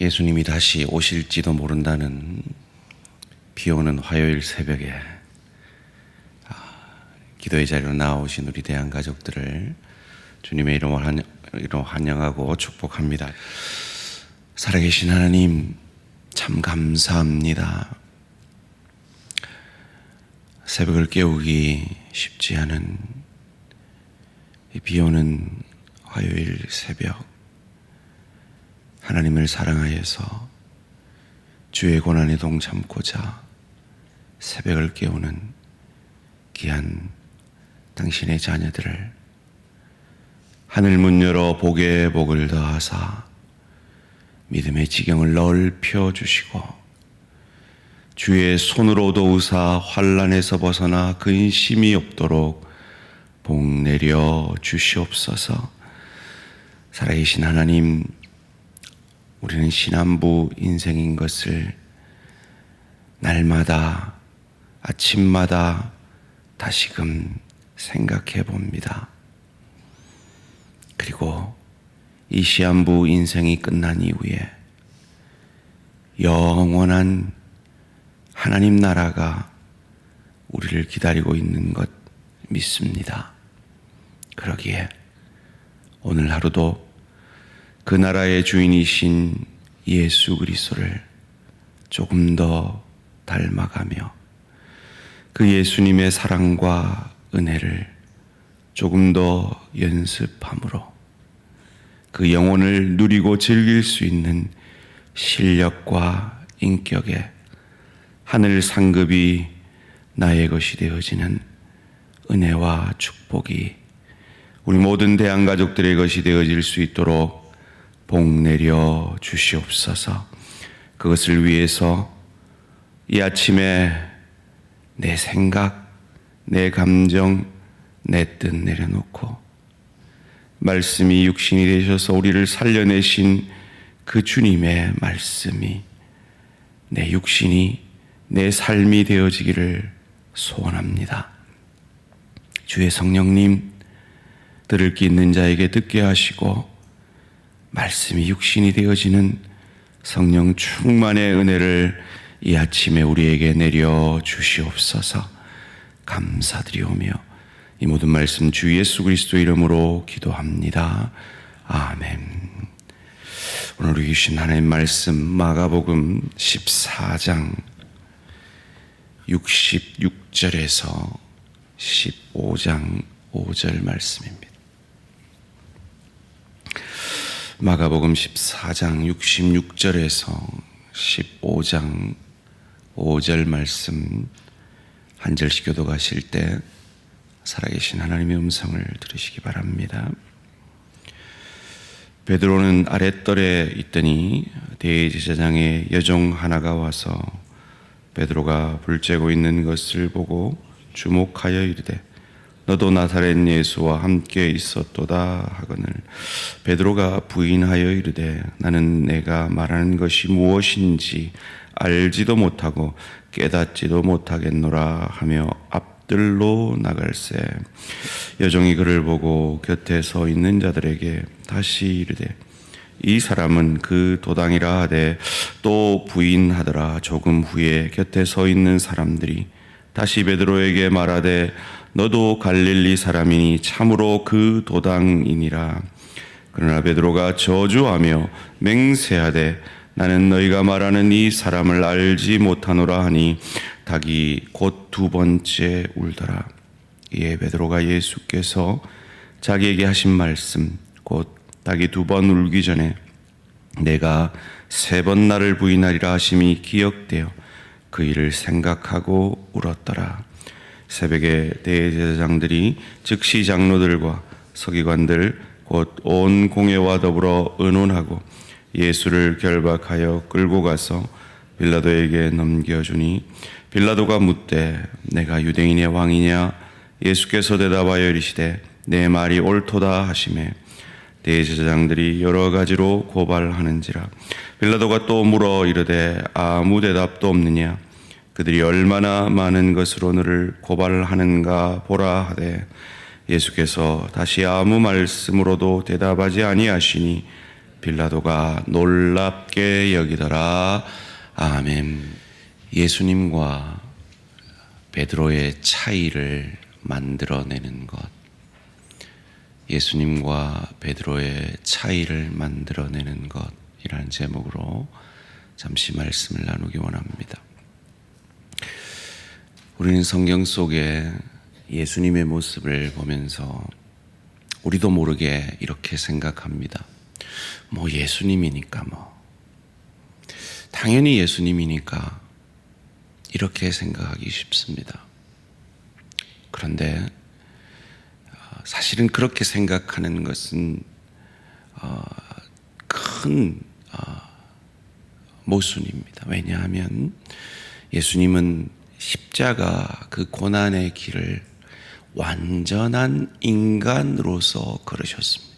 예수님이 다시 오실지도 모른다는 비 오는 화요일 새벽에 기도의 자리로 나오신 우리 대한가족들을 주님의 이름으로 환영하고 축복합니다. 살아계신 하나님, 참 감사합니다. 새벽을 깨우기 쉽지 않은 이 비 오는 화요일 새벽, 하나님을 사랑하여서 주의 고난에 동참고자 새벽을 깨우는 귀한 당신의 자녀들을 하늘 문 열어 복에 복을 더하사 믿음의 지경을 넓혀 주시고 주의 손으로 도우사 환난에서 벗어나 근심이 없도록 복 내려 주시옵소서. 살아계신 하나님, 우리는 신안부 인생인 것을 날마다 아침마다 다시금 생각해 봅니다. 그리고 이 시한부 인생이 끝난 이후에 영원한 하나님 나라가 우리를 기다리고 있는 것 믿습니다. 그러기에 오늘 하루도 그 나라의 주인이신 예수 그리스도를 조금 더 닮아가며 그 예수님의 사랑과 은혜를 조금 더 연습함으로 그 영혼을 누리고 즐길 수 있는 실력과 인격에 하늘 상급이 나의 것이 되어지는 은혜와 축복이 우리 모든 대한가족들의 것이 되어질 수 있도록 복 내려 주시옵소서. 그것을 위해서 이 아침에 내 생각, 내 감정, 내 뜻 내려놓고 말씀이 육신이 되셔서 우리를 살려내신 그 주님의 말씀이 내 육신이 내 삶이 되어지기를 소원합니다. 주의 성령님, 들을 귀 있는 자에게 듣게 하시고 말씀이 육신이 되어지는 성령 충만의 은혜를 이 아침에 우리에게 내려 주시옵소서. 감사드리오며 이 모든 말씀 주 예수 그리스도 이름으로 기도합니다. 아멘. 오늘 우리 주신 하나님 말씀 마가복음 14장 66절에서 15장 5절 말씀입니다. 마가복음 14장 66절에서 15장 5절 말씀 한 절씩 교독하실 때 살아계신 하나님의 음성을 들으시기 바랍니다. 베드로는 아랫뜰에 있더니 대제사장의 여종 하나가 와서 베드로가 불 쬐고 있는 것을 보고 주목하여 이르되 너도 나사렛 예수와 함께 있었도다 하거늘 베드로가 부인하여 이르되 나는 내가 말하는 것이 무엇인지 알지도 못하고 깨닫지도 못하겠노라 하며 앞뜰로 나갈새 여종이 그를 보고 곁에 서 있는 자들에게 다시 이르되 이 사람은 그 도당이라 하되 또 부인하더라. 조금 후에 곁에 서 있는 사람들이 다시 베드로에게 말하되 너도 갈릴리 사람이니 참으로 그 도당이니라. 그러나 베드로가 저주하며 맹세하되 나는 너희가 말하는 이 사람을 알지 못하노라 하니 닭이 곧 두 번째 울더라. 이에 베드로가 예수께서 자기에게 하신 말씀 곧 닭이 두 번 울기 전에 내가 세 번 나를 부인하리라 하심이 기억되어 그 일을 생각하고 울었더라. 새벽에 대제사장들이 즉시 장로들과 서기관들 곧 온 공회와 더불어 의논하고 예수를 결박하여 끌고 가서 빌라도에게 넘겨주니 빌라도가 묻되 내가 유대인의 왕이냐? 예수께서 대답하여 이르시되 내 말이 옳도다 하시매 대제사장들이 여러 가지로 고발하는지라. 빌라도가 또 물어 이르되 아무 대답도 없느냐? 그들이 얼마나 많은 것으로 너를 고발하는가 보라 하되 예수께서 다시 아무 말씀으로도 대답하지 아니하시니 빌라도가 놀랍게 여기더라. 아멘. 예수님과 베드로의 차이를 만들어내는 것. 예수님과 베드로의 차이를 만들어내는 것이라는 제목으로 잠시 말씀을 나누기 원합니다. 우리는 성경 속에 예수님의 모습을 보면서 우리도 모르게 이렇게 생각합니다. 예수님이니까 당연히 예수님이니까 이렇게 생각하기 쉽습니다. 그런데 사실은 그렇게 생각하는 것은 큰 모순입니다. 왜냐하면 예수님은 십자가 그 고난의 길을 완전한 인간으로서 걸으셨습니다.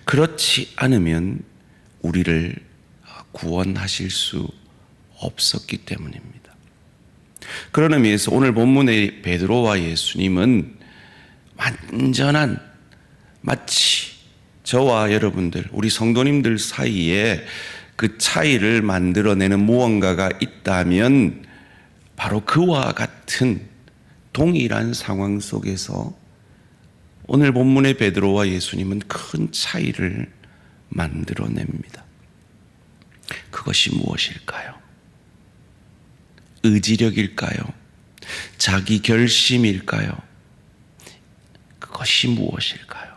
그렇지 않으면 우리를 구원하실 수 없었기 때문입니다. 그런 의미에서 오늘 본문의 베드로와 예수님은 완전한, 마치 저와 여러분들, 우리 성도님들 사이에 그 차이를 만들어내는 무언가가 있다면 바로 그와 같은 동일한 상황 속에서 오늘 본문의 베드로와 예수님은 큰 차이를 만들어냅니다. 그것이 무엇일까요? 의지력일까요? 자기 결심일까요? 그것이 무엇일까요?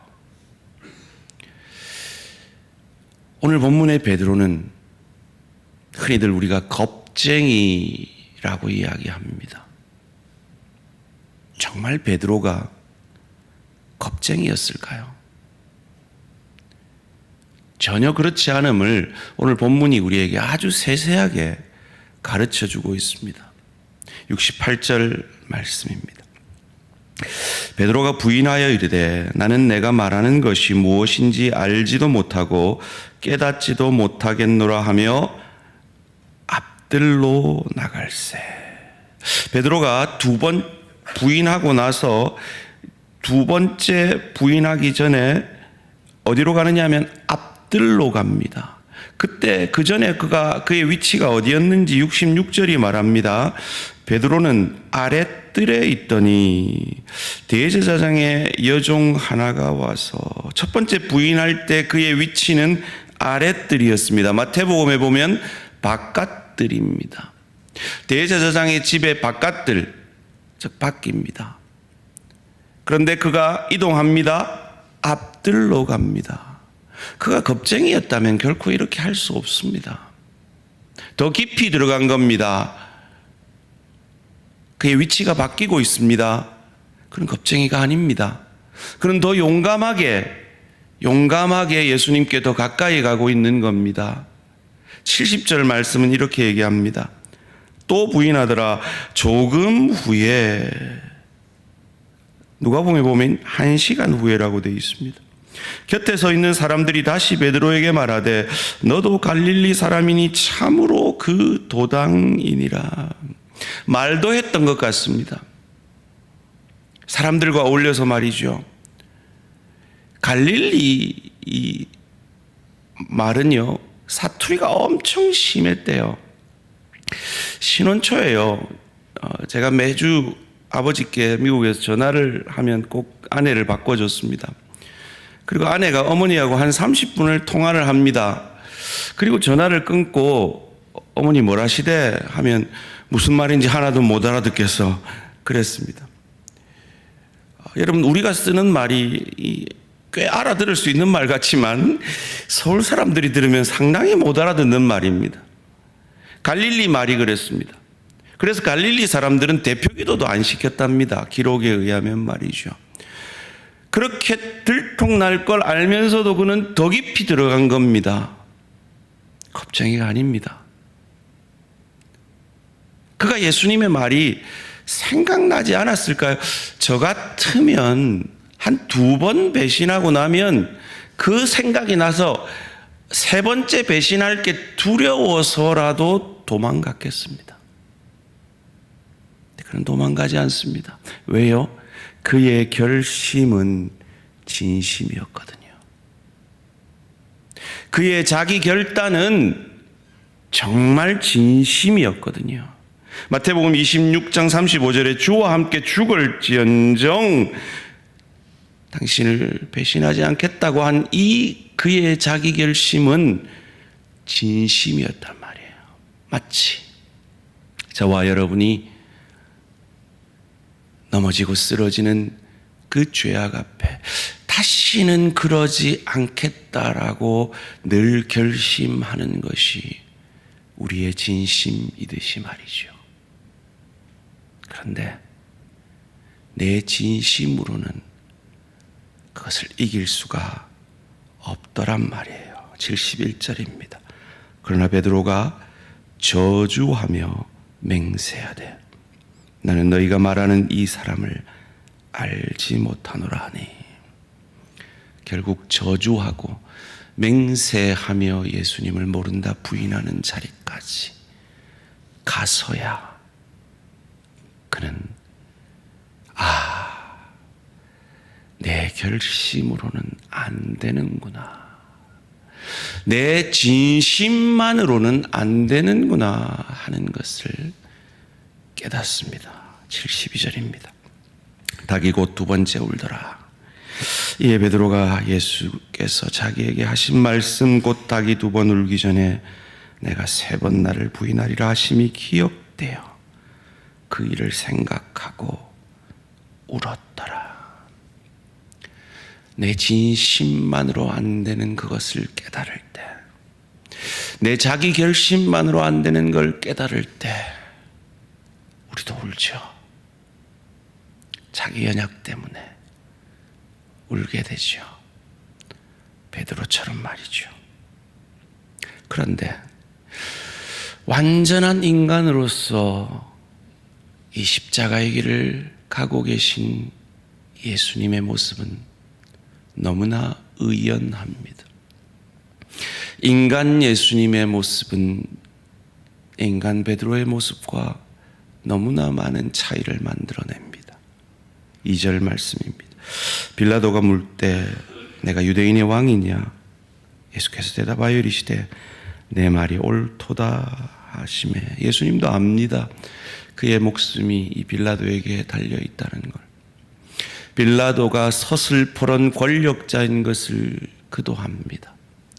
오늘 본문의 베드로는 흔히들 우리가 겁쟁이라고 이야기합니다. 정말 베드로가 겁쟁이였을까요? 전혀 그렇지 않음을 오늘 본문이 우리에게 아주 세세하게 가르쳐주고 있습니다. 68절 말씀입니다. 베드로가 부인하여 이르되 나는 내가 말하는 것이 무엇인지 알지도 못하고 깨닫지도 못하겠노라 하며 앞들로 나갈세. 베드로가 두 번 부인하고 나서 두 번째 부인하기 전에 어디로 가느냐 하면 앞들로 갑니다. 그때 그 전에 그의 위치가 어디였는지 66절이 말합니다. 베드로는 아랫뜰에 있더니 대제사장의 여종 하나가 와서 첫 번째 부인할 때 그의 위치는 아랫뜰이었습니다. 마태복음에 보면 바깥뜰입니다. 대제사장의 집의 바깥뜰, 즉 밖입니다. 그런데 그가 이동합니다. 앞뜰로 갑니다. 그가 겁쟁이였다면 결코 이렇게 할 수 없습니다. 더 깊이 들어간 겁니다. 그의 위치가 바뀌고 있습니다. 그는 겁쟁이가 아닙니다. 그는 더 용감하게 예수님께 더 가까이 가고 있는 겁니다. 70절 말씀은 이렇게 얘기합니다. 또 부인하더라. 조금 후에, 누가복음에 보면 1시간 후에라고 되어 있습니다. 곁에 서 있는 사람들이 다시 베드로에게 말하되 너도 갈릴리 사람이니 참으로 그 도당이니라. 말도 했던 것 같습니다. 사람들과 어울려서 말이죠. 갈릴리 이 말은요, 사투리가 엄청 심했대요. 신혼초에요. 제가 매주 아버지께 미국에서 전화를 하면 꼭 아내를 바꿔줬습니다. 그리고 아내가 어머니하고 한 30분을 통화를 합니다. 그리고 전화를 끊고 어머니 뭘 하시대 하면 무슨 말인지 하나도 못 알아듣겠어 그랬습니다. 여러분, 우리가 쓰는 말이 꽤 알아들을 수 있는 말 같지만 서울 사람들이 들으면 상당히 못 알아듣는 말입니다. 갈릴리 말이 그랬습니다. 그래서 갈릴리 사람들은 대표기도도 안 시켰답니다. 기록에 의하면 말이죠. 그렇게 들통날 걸 알면서도 그는 더 깊이 들어간 겁니다. 겁쟁이가 아닙니다. 그가 예수님의 말이 생각나지 않았을까요? 저 같으면 한 2번 배신하고 나면 그 생각이 나서 3번째 배신할 게 두려워서라도 도망갔겠습니다. 그는 도망가지 않습니다. 왜요? 그의 결심은 진심이었거든요. 그의 자기 결단은 정말 진심이었거든요. 마태복음 26장 35절에 주와 함께 죽을지언정 당신을 배신하지 않겠다고 한 이 그의 자기 결심은 진심이었단 말이에요. 마치 저와 여러분이 넘어지고 쓰러지는 그 죄악 앞에 다시는 그러지 않겠다라고 늘 결심하는 것이 우리의 진심이듯이 말이죠. 그런데 내 진심으로는 그것을 이길 수가 없더란 말이에요. 71절입니다. 그러나 베드로가 저주하며 맹세하되 나는 너희가 말하는 이 사람을 알지 못하노라 하니, 결국 저주하고 맹세하며 예수님을 모른다 부인하는 자리까지 가서야 그는 내 결심으로는 안 되는구나, 내 진심만으로는 안 되는구나 하는 것을 깨닫습니다. 72절입니다. 닭이 곧 두 번째 울더라. 이에 베드로가 예수께서 자기에게 하신 말씀 곧 닭이 두 번 울기 전에 내가 세 번 나를 부인하리라 하심이 기억되어 그 일을 생각하고 울었더라. 내 진심만으로 안 되는 그것을 깨달을 때, 내 자기 결심만으로 안 되는 걸 깨달을 때 우리도 울죠. 자기 연약 때문에 울게 되죠. 베드로처럼 말이죠. 그런데 완전한 인간으로서 이 십자가의 길을 가고 계신 예수님의 모습은 너무나 의연합니다. 인간 예수님의 모습은 인간 베드로의 모습과 너무나 많은 차이를 만들어냅니다. 2절 말씀입니다. 빌라도가 물 때 내가 유대인의 왕이냐? 예수께서 대답하여 이르시되 내 말이 옳도다 하시매, 예수님도 압니다. 그의 목숨이 이 빌라도에게 달려 있다는 걸. 빌라도가 서슬퍼런 권력자인 것을 그도 합니다.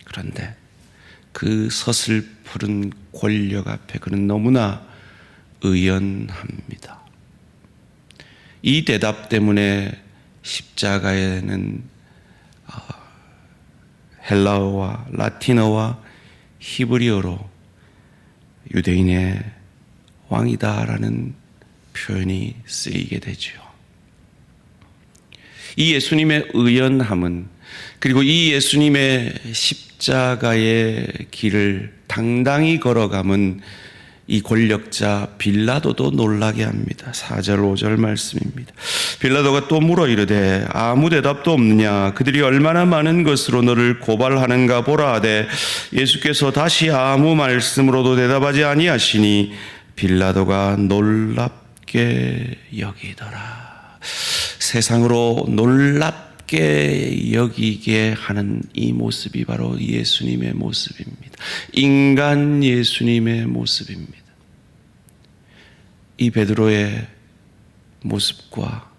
그런데 그 서슬퍼른 권력 앞에 그는 너무나 의연합니다. 이 대답 때문에 십자가에는 헬라어와 라틴어와 히브리어로 유대인의 왕이다라는 표현이 쓰이게 되죠. 이 예수님의 의연함은, 그리고 이 예수님의 십자가의 길을 당당히 걸어감은 이 권력자 빌라도도 놀라게 합니다. 4절 5절 말씀입니다. 빌라도가 또 물어 이르되 아무 대답도 없느냐? 그들이 얼마나 많은 것으로 너를 고발하는가 보라 하되 예수께서 다시 아무 말씀으로도 대답하지 아니하시니 빌라도가 놀랍게 여기더라. 세상으로 놀랍게 여기게 하는 이 모습이 바로 예수님의 모습입니다. 인간 예수님의 모습입니다. 이 베드로의 모습과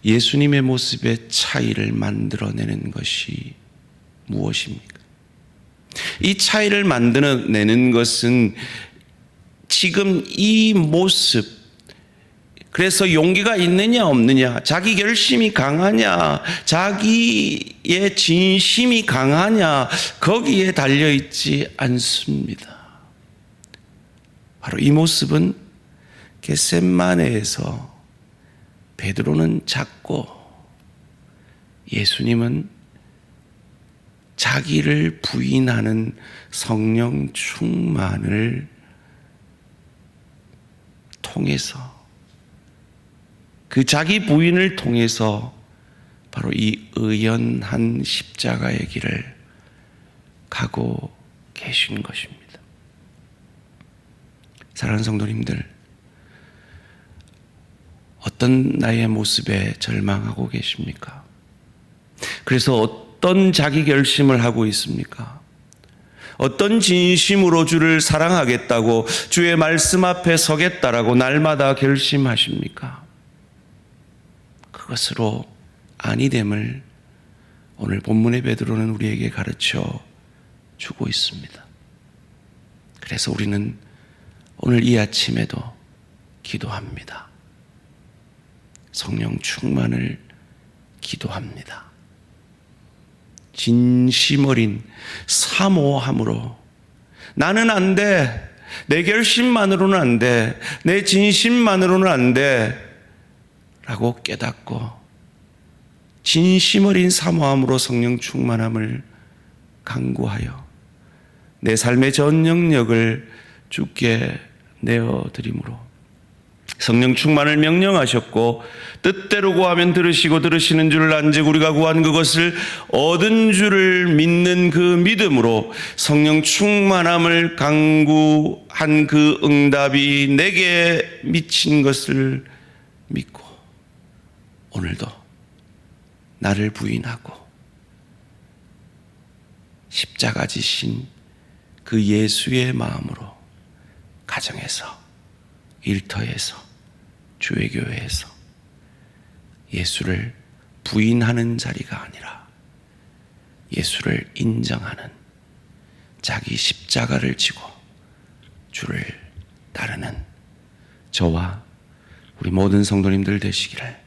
예수님의 모습의 차이를 만들어내는 것이 무엇입니까? 이 차이를 만들어내는 것은 지금 이 모습, 그래서 용기가 있느냐 없느냐, 자기 결심이 강하냐, 자기의 진심이 강하냐, 거기에 달려있지 않습니다. 바로 이 모습은 겟세마네에서 베드로는 작고 예수님은 자기를 부인하는 성령 충만을 통해서, 그 자기 부인을 통해서 바로 이 의연한 십자가의 길을 가고 계신 것입니다. 사랑하는 성도님들, 어떤 나의 모습에 절망하고 계십니까? 그래서 어떤 자기 결심을 하고 있습니까? 어떤 진심으로 주를 사랑하겠다고 주의 말씀 앞에 서겠다라고 날마다 결심하십니까? 그것으로 아니됨을 오늘 본문의 베드로는 우리에게 가르쳐 주고 있습니다. 그래서 우리는 오늘 이 아침에도 기도합니다. 성령 충만을 기도합니다. 진심 어린 사모함으로 나는 안 돼. 내 결심만으로는 안 돼. 내 진심만으로는 안 돼. 라고 깨닫고 진심 어린 사모함으로 성령 충만함을 간구하여 내 삶의 전 영역을 주께 내어드림으로 성령 충만을 명령하셨고 뜻대로 구하면 들으시고 들으시는 줄 안즉 우리가 구한 그것을 얻은 줄을 믿는 그 믿음으로 성령 충만함을 간구한 그 응답이 내게 미친 것을 믿고 오늘도 나를 부인하고 십자가 지신 그 예수의 마음으로 가정에서 일터에서 주의 교회에서 예수를 부인하는 자리가 아니라 예수를 인정하는 자기 십자가를 지고 주를 따르는 저와 우리 모든 성도님들 되시기를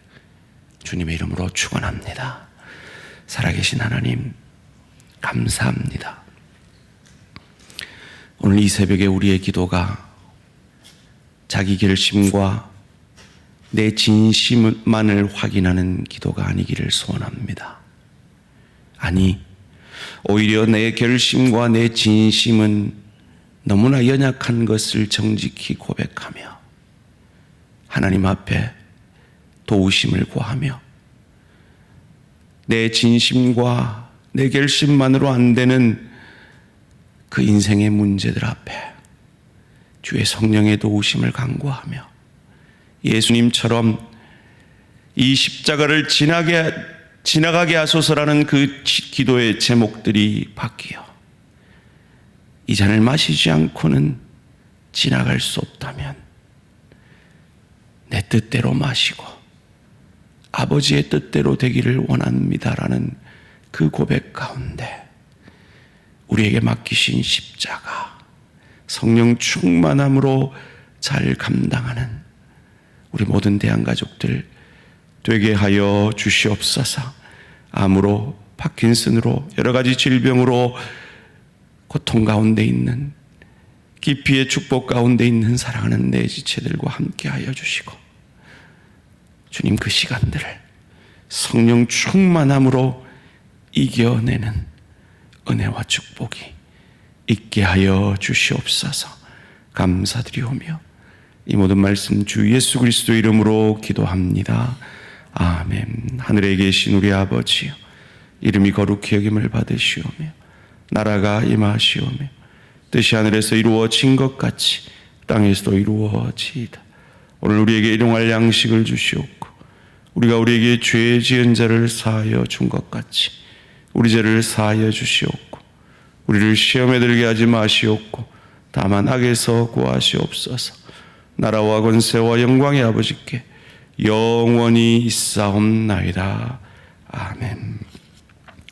주님의 이름으로 축원합니다. 살아계신 하나님 감사합니다. 오늘 이 새벽에 우리의 기도가 자기 결심과 내 진심만을 확인하는 기도가 아니기를 소원합니다. 아니, 오히려 내 결심과 내 진심은 너무나 연약한 것을 정직히 고백하며 하나님 앞에 도우심을 구하며 내 진심과 내 결심만으로 안 되는 그 인생의 문제들 앞에 주의 성령의 도우심을 간구하며 예수님처럼 이 십자가를 지나가게 하소서라는 그 기도의 제목들이 바뀌어 이 잔을 마시지 않고는 지나갈 수 없다면 내 뜻대로 마시고 아버지의 뜻대로 되기를 원합니다라는 그 고백 가운데 우리에게 맡기신 십자가 성령 충만함으로 잘 감당하는 우리 모든 대한가족들 되게 하여 주시옵소서. 암으로 파킨슨으로 여러 가지 질병으로 고통 가운데 있는 기피의 축복 가운데 있는 사랑하는 내 지체들과 함께 하여 주시고 주님 그 시간들을 성령 충만함으로 이겨내는 은혜와 축복이 있게 하여 주시옵소서. 감사드리오며 이 모든 말씀 주 예수 그리스도 이름으로 기도합니다. 아멘. 하늘에 계신 우리 아버지여 이름이 거룩히 여김을 받으시오며 나라가 임하시오며 뜻이 하늘에서 이루어진 것 같이 땅에서도 이루어지이다. 오늘 우리에게 일용할 양식을 주시옵고 우리가 우리에게 죄 지은 자를 사하여 준 것 같이 우리 죄를 사하여 주시옵고 우리를 시험에 들게 하지 마시옵고 다만 악에서 구하시옵소서. 나라와 권세와 영광의 아버지께 영원히 있사옵나이다. 아멘.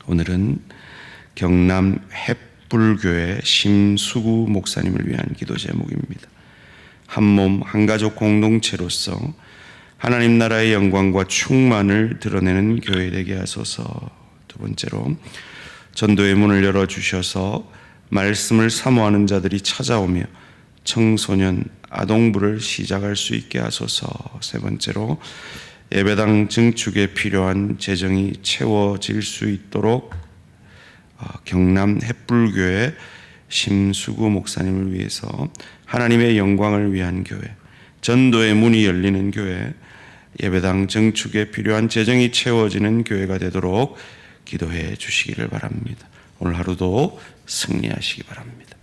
오늘은 경남 햇불교회 심수구 목사님을 위한 기도 제목입니다. 한몸 한가족 공동체로서 하나님 나라의 영광과 충만을 드러내는 교회 되게 하소서. 두 번째로 전도의 문을 열어주셔서 말씀을 사모하는 자들이 찾아오며 청소년 아동부를 시작할 수 있게 하소서. 세 번째로 예배당 증축에 필요한 재정이 채워질 수 있도록 경남 햇불교회 심수구 목사님을 위해서 하나님의 영광을 위한 교회, 전도의 문이 열리는 교회, 예배당 증축에 필요한 재정이 채워지는 교회가 되도록 기도해 주시기를 바랍니다. 오늘 하루도 승리하시기 바랍니다.